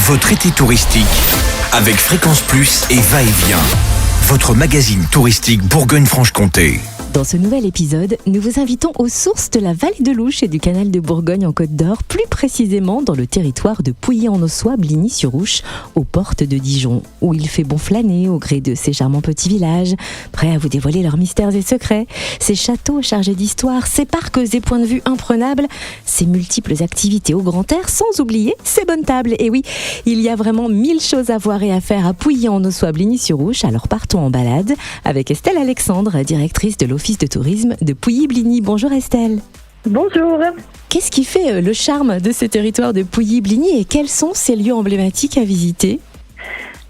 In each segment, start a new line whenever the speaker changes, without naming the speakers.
Votre été touristique avec Fréquence Plus et Va-et-Vient. Votre magazine touristique Bourgogne-Franche-Comté.
Dans ce nouvel épisode, nous vous invitons aux sources de la vallée de l'Ouche et du canal de Bourgogne en Côte d'Or, plus précisément dans le territoire de Pouilly-en-Ossois, Bligny-sur-Ouche, aux portes de Dijon, où il fait bon flâner au gré de ces charmants petits villages, prêts à vous dévoiler leurs mystères et secrets, ces châteaux chargés d'histoire, ces parcs et points de vue imprenables, ces multiples activités au grand air, sans oublier ces bonnes tables. Et oui, il y a vraiment 1000 choses à voir et à faire à Pouilly-en-Ossois, Bligny-sur-Ouche, alors partons en balade avec Estelle Alexandre, directrice de l'Office de tourisme de Pouilly-Bligny. Bonjour Estelle.
Bonjour.
Qu'est-ce qui fait le charme de ces territoires de Pouilly-Bligny et quels sont ces lieux emblématiques à visiter ?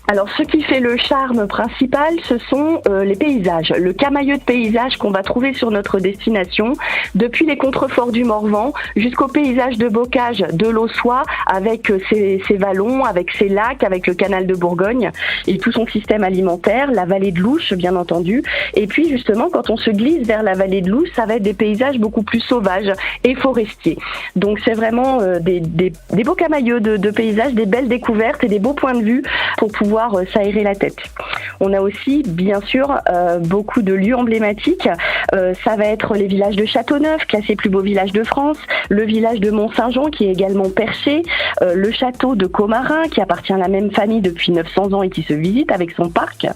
Alors, ce qui fait le charme principal, ce sont les paysages, le camailleux de paysages qu'on va trouver sur notre destination, depuis les contreforts du Morvan jusqu'au paysage de bocage de l'Ossois, avec ses vallons, avec ses lacs, avec le canal de Bourgogne et tout son système alimentaire, la vallée de l'Ouche, bien entendu. Et puis, justement, quand on se glisse vers la vallée de l'Ouche, ça va être des paysages beaucoup plus sauvages et forestiers. Donc, c'est vraiment des beaux camailleux de paysages, des belles découvertes et des beaux points de vue pour pouvoir s'aérer la tête. On a aussi, bien sûr, beaucoup de lieux emblématiques. Ça va être les villages de Châteauneuf, classé plus beau village de France, le village de Mont-Saint-Jean, qui est également perché, le château de Commarin, qui appartient à la même famille depuis 900 ans et qui se visite avec son parc.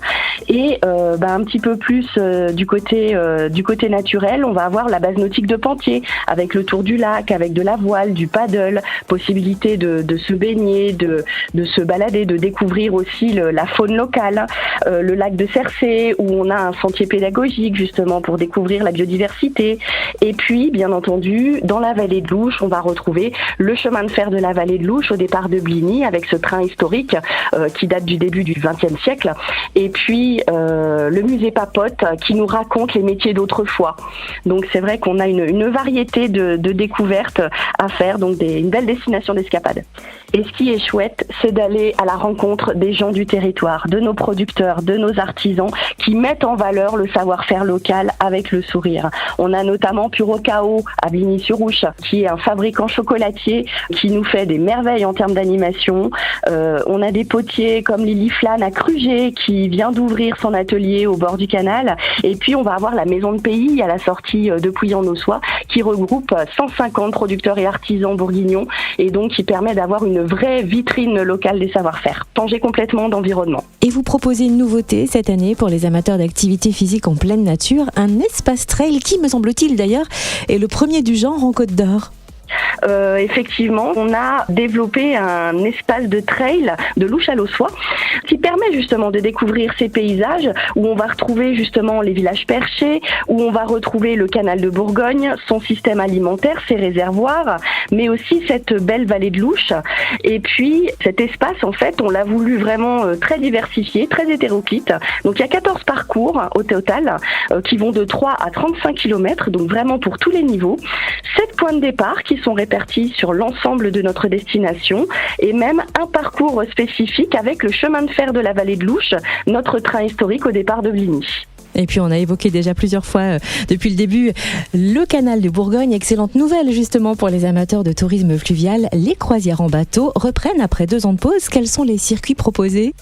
Et un petit peu plus du côté naturel, on va avoir la base nautique de Pentier, avec le tour du lac, avec de la voile, du paddle, possibilité de se baigner, de se balader, de découvrir aussi la faune locale, le lac de Cercé où on a un sentier pédagogique justement pour découvrir la biodiversité. Et puis, bien entendu, dans la vallée de l'Ouche, on va retrouver le chemin de fer de la vallée de l'Ouche au départ de Bligny avec ce train historique qui date du début du XXe siècle. Et puis, le musée Papote qui nous raconte les métiers d'autrefois. Donc, c'est vrai qu'on a une variété de découvertes à faire, donc une belle destination d'escapade. Et ce qui est chouette, c'est d'aller à la rencontre des gens du territoire, de nos producteurs, de nos artisans qui mettent en valeur le savoir-faire local avec le sourire. On a notamment Purocao à Bligny-sur-Ouche, qui est un fabricant chocolatier qui nous fait des merveilles en termes d'animation. On a des potiers comme Lily Flan à Crugé qui vient d'ouvrir son atelier au bord du canal. Et puis on va avoir la Maison de Pays à la sortie de Pouilly-en-Ossois qui regroupe 150 producteurs et artisans bourguignons et donc qui permet d'avoir une vraie vitrine locale des savoir-faire. Changer complètement d'environnement.
Et vous proposez une nouveauté cette année pour les amateurs d'activités physiques en pleine nature, un espace trail qui, me semble-t-il d'ailleurs, est le premier du genre en Côte d'Or.
Effectivement, on a développé un espace de trail de l'Ouche à l'Ossois qui permet justement de découvrir ces paysages où on va retrouver justement les villages perchés, où on va retrouver le canal de Bourgogne, son système alimentaire, ses réservoirs, mais aussi cette belle vallée de l'Ouche. Et puis cet espace, en fait, on l'a voulu vraiment très diversifié, très hétéroclite. Donc il y a 14 parcours au total qui vont de 3 à 35 km, donc vraiment pour tous les niveaux. 7 points de départ qui sont répartis sur l'ensemble de notre destination et même un parcours spécifique avec le chemin de fer de la vallée de l'Ouche, notre train historique au départ de Bligny.
Et puis on a évoqué déjà plusieurs fois depuis le début le canal de Bourgogne. Excellente nouvelle justement pour les amateurs de tourisme fluvial. Les croisières en bateau reprennent après 2 ans de pause. Quels sont les circuits proposés ?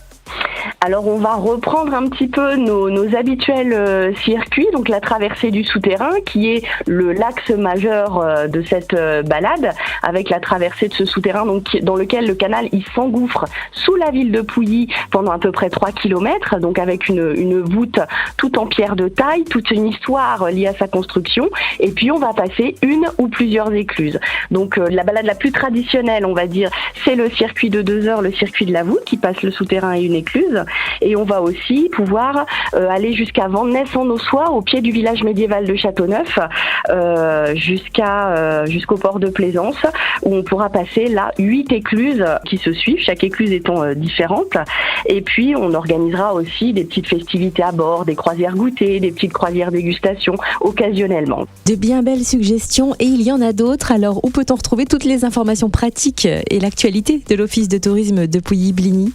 Alors on va reprendre un petit peu nos habituels circuits, donc la traversée du souterrain qui est l'axe majeur de cette balade, avec la traversée de ce souterrain donc, dans lequel le canal il s'engouffre sous la ville de Pouilly pendant à peu près 3 km, donc avec une voûte toute en pierre de taille, toute une histoire liée à sa construction, et puis on va passer une ou plusieurs écluses. Donc la balade la plus traditionnelle, on va dire, c'est le circuit de 2 heures, le circuit de la voûte qui passe le souterrain et une écluse. Et on va aussi pouvoir aller jusqu'à Vandenesse-en-Ossois, au pied du village médiéval de Châteauneuf, jusqu'au port de Plaisance, où on pourra passer là 8 écluses qui se suivent, chaque écluse étant différente. Et puis on organisera aussi des petites festivités à bord, des croisières goûters, des petites croisières dégustation occasionnellement.
De bien belles suggestions et il y en a d'autres. Alors où peut-on retrouver toutes les informations pratiques et l'actualité de l'Office de tourisme de Pouilly-Bligny ?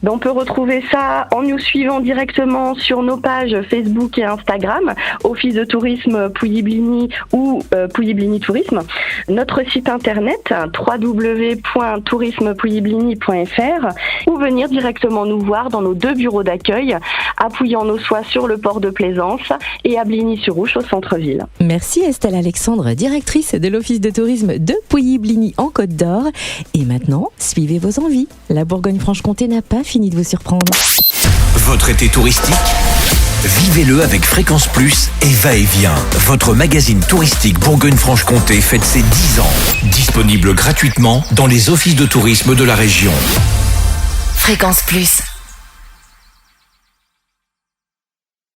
Ben, on peut retrouver ça en nous suivant directement sur nos pages Facebook et Instagram, Office de tourisme Pouilly-Bligny ou Pouilly-Bligny Tourisme. Notre site internet www.tourismepouillybligny.fr ou venir directement nous voir dans nos 2 bureaux d'accueil à Pouilly-en-Ossois sur le port de Plaisance et à Bligny-sur-Ouche au centre-ville.
Merci Estelle Alexandre, directrice de l'Office de tourisme de Pouilly-Bligny en Côte d'Or. Et maintenant, suivez vos envies. La Bourgogne-Franche-Comté n'a pas fini de vous surprendre.
Votre été touristique, vivez-le avec Fréquence Plus et Va-et-Vient. Votre magazine touristique Bourgogne-Franche-Comté fête ses 10 ans. Disponible gratuitement dans les offices de tourisme de la région.
Fréquence Plus.